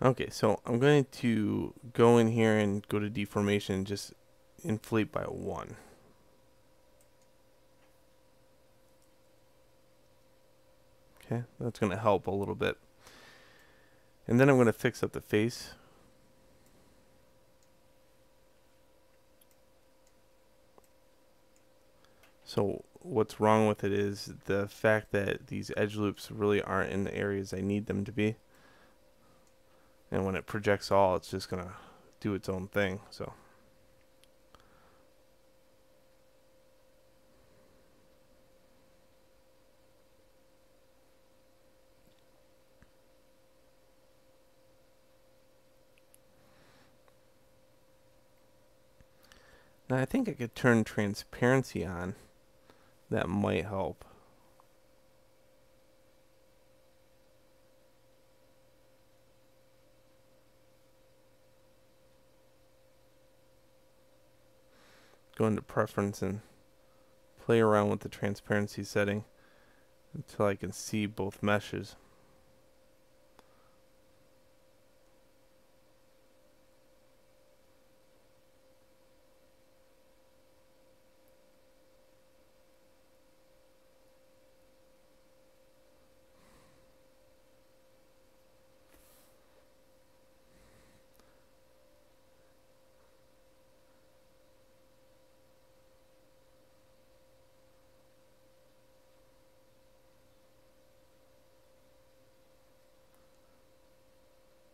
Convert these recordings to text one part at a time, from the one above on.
Okay, so I'm going to go in here and go to deformation and just inflate by 1. Okay, that's going to help a little bit. And then I'm going to fix up the face. So what's wrong with it is the fact that these edge loops really aren't in the areas I need them to be. And when it projects all, it's just going to do its own thing. So now I think I could turn transparency on. That might help. Go into preference and play around with the transparency setting until I can see both meshes.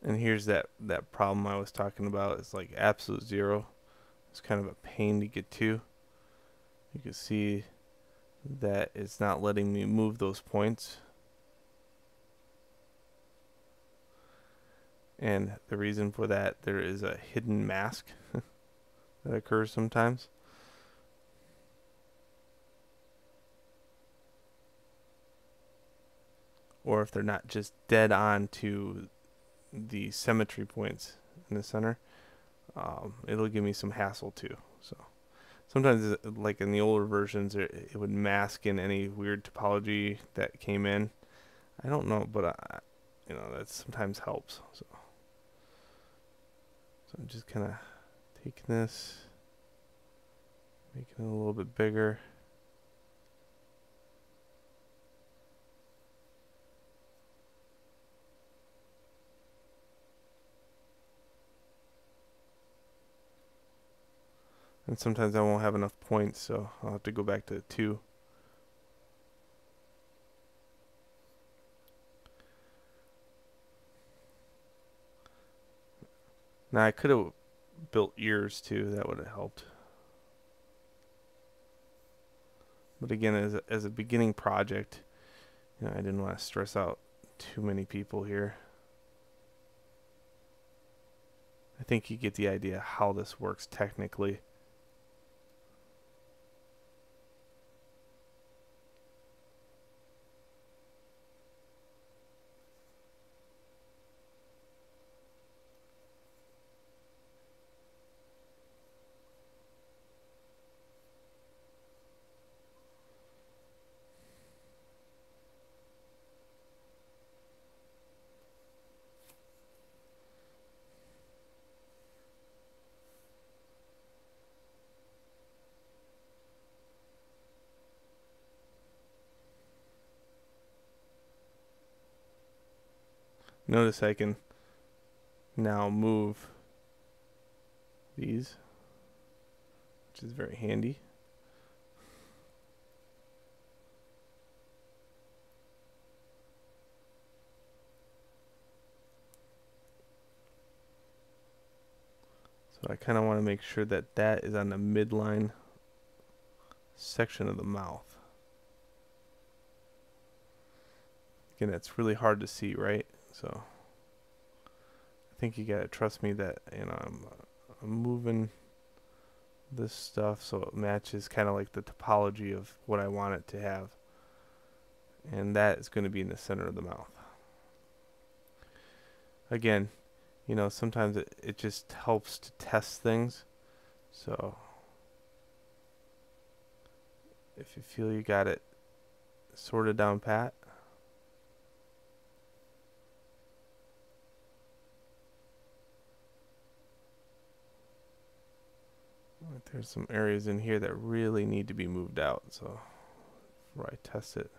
And here's that problem I was talking about. It's like absolute 0. It's kind of a pain to get to. You can see that it's not letting me move those points. And the reason for that, there is a hidden mask that occurs sometimes. Or if they're not just dead on to the symmetry points in the center, it'll give me some hassle too. So sometimes, like in the older versions, it would mask in any weird topology that came in. I don't know, but that sometimes helps. So I'm just kind of taking this, making it a little bit bigger. And sometimes I won't have enough points, so I'll have to go back to 2. Now I could have built ears too, that would have helped. But again, as a beginning project, I didn't want to stress out too many people here. I think you get the idea how this works technically. Notice I can now move these, which is very handy. So I kind of want to make sure that that is on the midline section of the mouth. Again, it's really hard to see, right? So I think you gotta trust me that I'm moving this stuff so it matches kind of like the topology of what I want it to have, and that is going to be in the center of the mouth. Again, sometimes it just helps to test things. So if you feel you got it sorted down pat, There's some areas in here that really need to be moved out, so before I test it.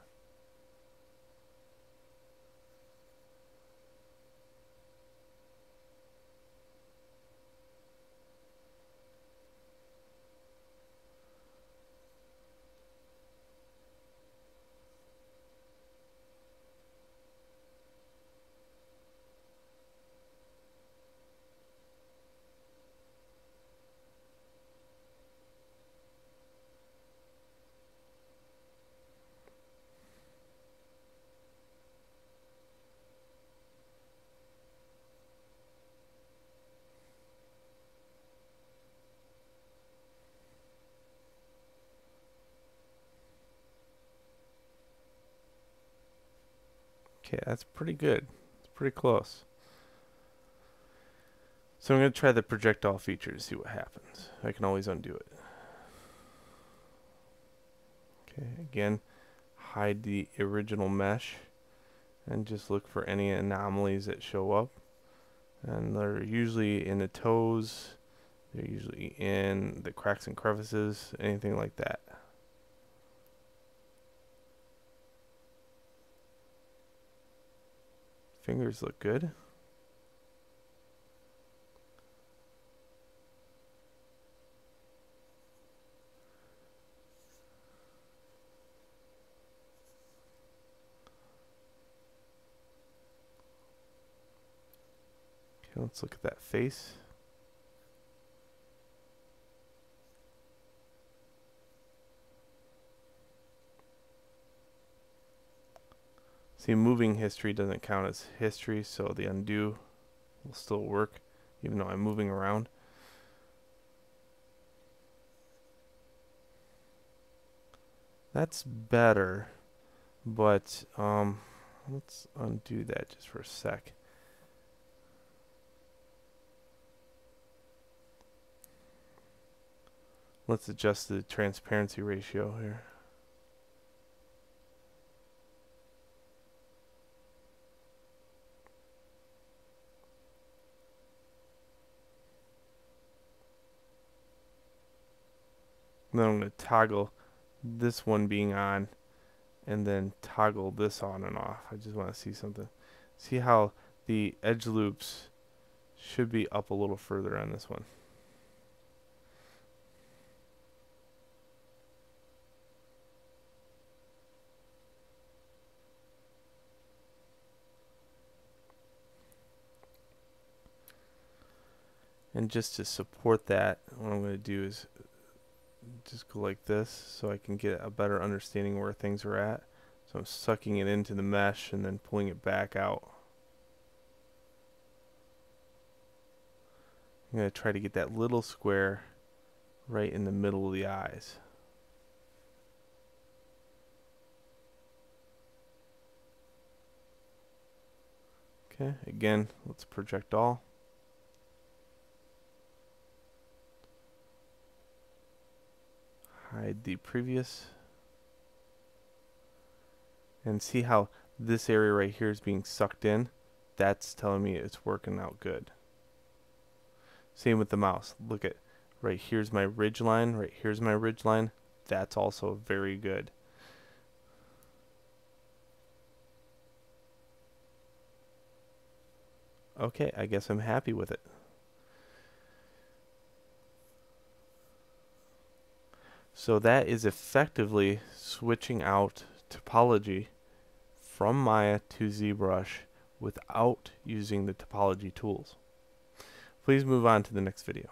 Okay, that's pretty good. It's pretty close. So I'm going to try the projectile feature to see what happens. I can always undo it. Okay, again, hide the original mesh and just look for any anomalies that show up. And they're usually in the toes, they're usually in the cracks and crevices, anything like that. Fingers look good. Okay, let's look at that face. See, moving history doesn't count as history, so the undo will still work, even though I'm moving around. That's better, but let's undo that just for a sec. Let's adjust the transparency ratio here. And then I'm going to toggle this one being on and then toggle this on and off. I just want to see something. See how the edge loops should be up a little further on this one. And just to support that, what I'm going to do is just go like this so I can get a better understanding where things are at. So I'm sucking it into the mesh and then pulling it back out. I'm going to try to get that little square right in the middle of the eyes. Okay, again, let's project all. Hide the previous. And see how this area right here is being sucked in? That's telling me it's working out good. Same with the mouse. Look at right here's my ridge line, right here's my ridge line. That's also very good. Okay, I guess I'm happy with it. So that is effectively switching out topology from Maya to ZBrush without using the topology tools. Please move on to the next video.